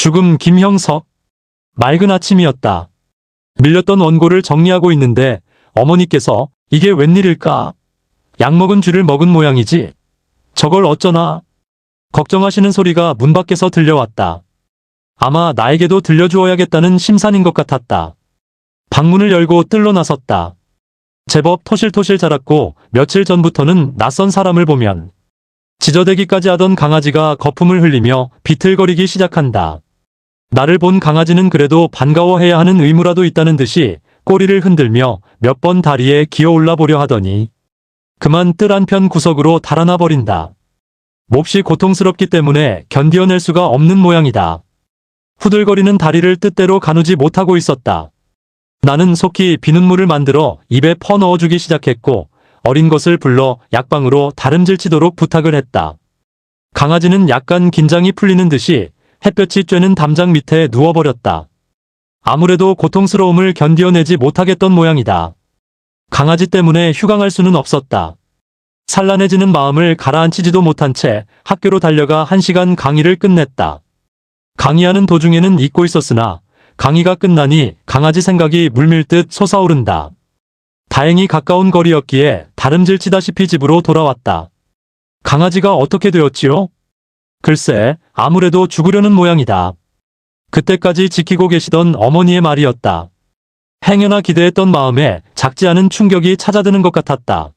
죽음 김형석. 맑은 아침이었다. 밀렸던 원고를 정리하고 있는데 어머니께서 이게 웬일일까? 약 먹은 쥐를 먹은 모양이지. 저걸 어쩌나? 걱정하시는 소리가 문 밖에서 들려왔다. 아마 나에게도 들려주어야겠다는 심산인 것 같았다. 방문을 열고 뜰로 나섰다. 제법 토실토실 자랐고 며칠 전부터는 낯선 사람을 보면 지저대기까지 하던 강아지가 거품을 흘리며 비틀거리기 시작한다. 나를 본 강아지는 그래도 반가워해야 하는 의무라도 있다는 듯이 꼬리를 흔들며 몇 번 다리에 기어올라 보려 하더니 그만 뜰 한편 구석으로 달아나 버린다. 몹시 고통스럽기 때문에 견디어낼 수가 없는 모양이다. 후들거리는 다리를 뜻대로 가누지 못하고 있었다. 나는 속히 비눗물을 만들어 입에 퍼 넣어주기 시작했고 어린 것을 불러 약방으로 다름질치도록 부탁을 했다. 강아지는 약간 긴장이 풀리는 듯이 햇볕이 쬐는 담장 밑에 누워버렸다. 아무래도 고통스러움을 견디어내지 못하겠던 모양이다. 강아지 때문에 휴강할 수는 없었다. 산란해지는 마음을 가라앉히지도 못한 채 학교로 달려가 1시간 강의를 끝냈다. 강의하는 도중에는 잊고 있었으나 강의가 끝나니 강아지 생각이 물밀듯 솟아오른다. 다행히 가까운 거리였기에 다름질치다시피 집으로 돌아왔다. 강아지가 어떻게 되었지요? 글쎄, 아무래도 죽으려는 모양이다. 그때까지 지키고 계시던 어머니의 말이었다. 행여나 기대했던 마음에 작지 않은 충격이 찾아드는 것 같았다.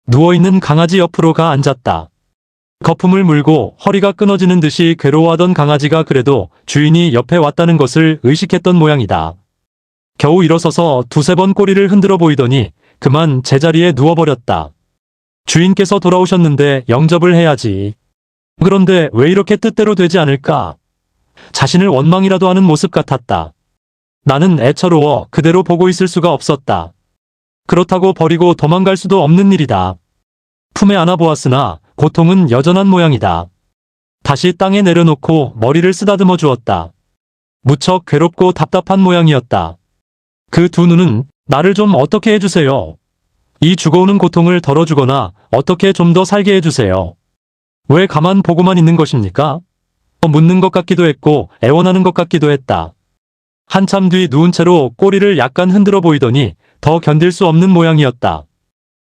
누워있는 강아지 옆으로 가 앉았다. 거품을 물고 허리가 끊어지는 듯이 괴로워하던 강아지가 그래도 주인이 옆에 왔다는 것을 의식했던 모양이다. 겨우 일어서서 두세 번 꼬리를 흔들어 보이더니 그만 제자리에 누워버렸다. 주인께서 돌아오셨는데 영접을 해야지. 그런데 왜 이렇게 뜻대로 되지 않을까? 자신을 원망이라도 하는 모습 같았다. 나는 애처로워 그대로 보고 있을 수가 없었다. 그렇다고 버리고 도망갈 수도 없는 일이다. 품에 안아보았으나 고통은 여전한 모양이다. 다시 땅에 내려놓고 머리를 쓰다듬어 주었다. 무척 괴롭고 답답한 모양이었다. 그 두 눈은 나를 좀 어떻게 해주세요. 이 죽어오는 고통을 덜어주거나 어떻게 좀 더 살게 해주세요. 왜 가만 보고만 있는 것입니까? 묻는 것 같기도 했고 애원하는 것 같기도 했다. 한참 뒤 누운 채로 꼬리를 약간 흔들어 보이더니 더 견딜 수 없는 모양이었다.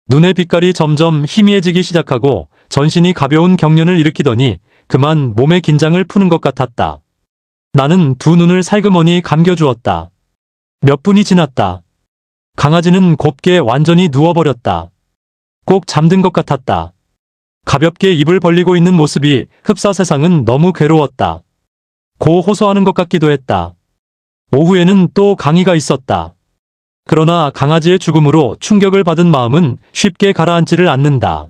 눈의 빛깔이 점점 희미해지기 시작하고 전신이 가벼운 경련을 일으키더니 그만 몸의 긴장을 푸는 것 같았다. 나는 두 눈을 살그머니 감겨주었다. 몇 분이 지났다. 강아지는 곱게 완전히 누워버렸다. 꼭 잠든 것 같았다. 가볍게 입을 벌리고 있는 모습이 흡사 세상은 너무 괴로웠다. 고 호소하는 것 같기도 했다. 오후에는 또 강의가 있었다. 그러나 강아지의 죽음으로 충격을 받은 마음은 쉽게 가라앉지를 않는다.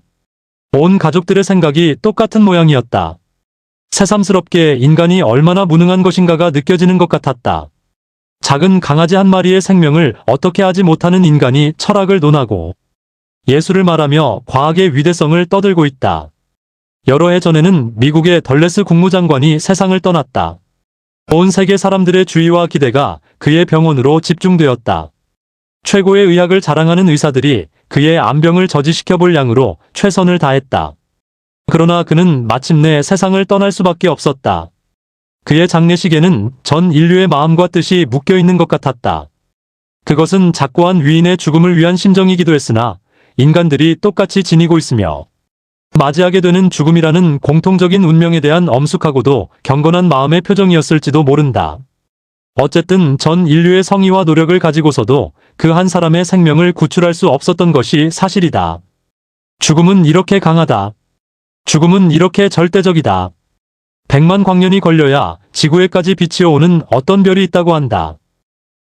온 가족들의 생각이 똑같은 모양이었다. 새삼스럽게 인간이 얼마나 무능한 것인가가 느껴지는 것 같았다. 작은 강아지 한 마리의 생명을 어떻게 하지 못하는 인간이 철학을 논하고 예술을 말하며 과학의 위대성을 떠들고 있다. 여러 해 전에는 미국의 덜레스 국무장관이 세상을 떠났다. 온 세계 사람들의 주의와 기대가 그의 병원으로 집중되었다. 최고의 의학을 자랑하는 의사들이 그의 암병을 저지시켜 볼 양으로 최선을 다했다. 그러나 그는 마침내 세상을 떠날 수밖에 없었다. 그의 장례식에는 전 인류의 마음과 뜻이 묶여있는 것 같았다. 그것은 작고한 위인의 죽음을 위한 심정이기도 했으나 인간들이 똑같이 지니고 있으며 맞이하게 되는 죽음이라는 공통적인 운명에 대한 엄숙하고도 경건한 마음의 표정이었을지도 모른다. 어쨌든 전 인류의 성의와 노력을 가지고서도 그 한 사람의 생명을 구출할 수 없었던 것이 사실이다. 죽음은 이렇게 강하다. 죽음은 이렇게 절대적이다. 100만 광년이 걸려야 지구에까지 비치어 오는 어떤 별이 있다고 한다.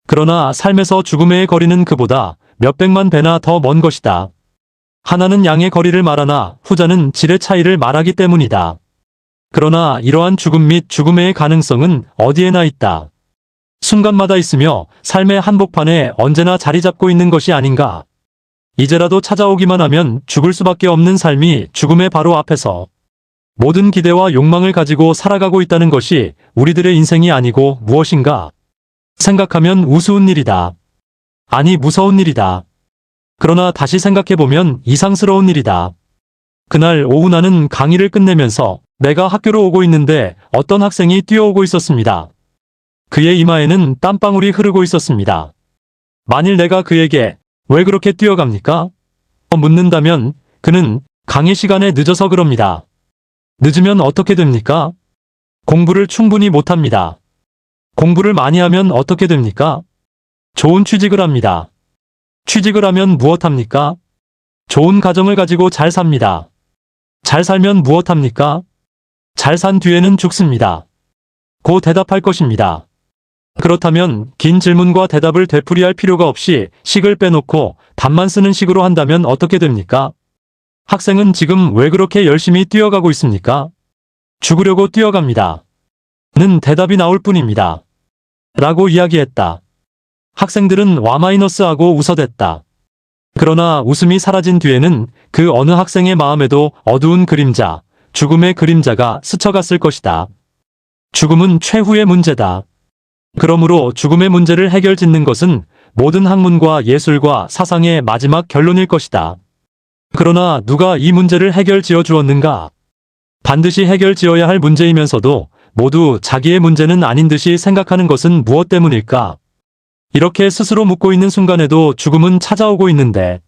그러나 삶에서 죽음의 거리는 그보다 몇백만 배나 더 먼 것이다. 하나는 양의 거리를 말하나 후자는 질의 차이를 말하기 때문이다. 그러나 이러한 죽음 및 죽음의 가능성은 어디에나 있다. 순간마다 있으며 삶의 한복판에 언제나 자리 잡고 있는 것이 아닌가. 이제라도 찾아오기만 하면 죽을 수밖에 없는 삶이 죽음의 바로 앞에서 모든 기대와 욕망을 가지고 살아가고 있다는 것이 우리들의 인생이 아니고 무엇인가 생각하면 우스운 일이다. 아니 무서운 일이다. 그러나 다시 생각해보면 이상스러운 일이다. 그날 오후 나는 강의를 끝내면서 내가 학교로 오고 있는데 어떤 학생이 뛰어오고 있었습니다. 그의 이마에는 땀방울이 흐르고 있었습니다. 만일 내가 그에게 왜 그렇게 뛰어갑니까? 묻는다면 그는 강의 시간에 늦어서 그럽니다. 늦으면 어떻게 됩니까? 공부를 충분히 못합니다. 공부를 많이 하면 어떻게 됩니까? 좋은 취직을 합니다. 취직을 하면 무엇합니까? 좋은 가정을 가지고 잘 삽니다. 잘 살면 무엇합니까? 잘 산 뒤에는 죽습니다. 고 대답할 것입니다. 그렇다면 긴 질문과 대답을 되풀이할 필요가 없이 식을 빼놓고 답만 쓰는 식으로 한다면 어떻게 됩니까? 학생은 지금 왜 그렇게 열심히 뛰어가고 있습니까? 죽으려고 뛰어갑니다. 는 대답이 나올 뿐입니다. 라고 이야기했다. 학생들은 와마이너스하고 웃어댔다. 그러나 웃음이 사라진 뒤에는 그 어느 학생의 마음에도 어두운 그림자, 죽음의 그림자가 스쳐갔을 것이다. 죽음은 최후의 문제다. 그러므로 죽음의 문제를 해결짓는 것은 모든 학문과 예술과 사상의 마지막 결론일 것이다. 그러나 누가 이 문제를 해결지어 주었는가? 반드시 해결지어야 할 문제이면서도 모두 자기의 문제는 아닌 듯이 생각하는 것은 무엇 때문일까? 이렇게 스스로 묻고 있는 순간에도 죽음은 찾아오고 있는데